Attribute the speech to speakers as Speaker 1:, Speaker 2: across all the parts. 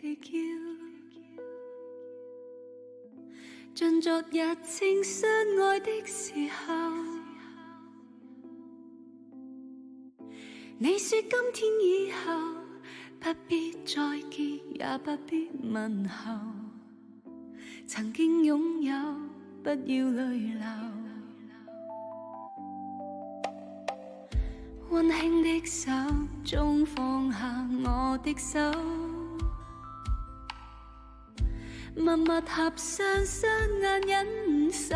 Speaker 1: 地叫，像昨日情相愛的時候。你說今天以後不必再見，也不必問候，曾經擁有不要淚流。溫馨的手中放下我的手，默默合上雙眼忍受。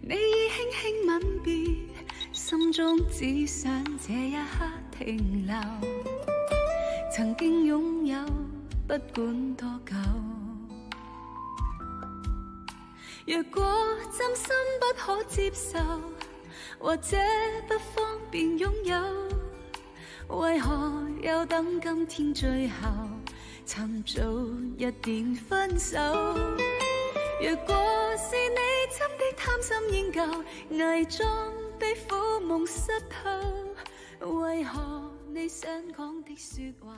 Speaker 1: 你已輕輕吻別，心中只想這一刻停留。曾經擁有，不管多久。若果真心不可接受，或者不方便擁有，為何又等今天最後，尋早一點分手？若果是你真的貪心研究，偽裝被苦夢濕透，為何你想講的說話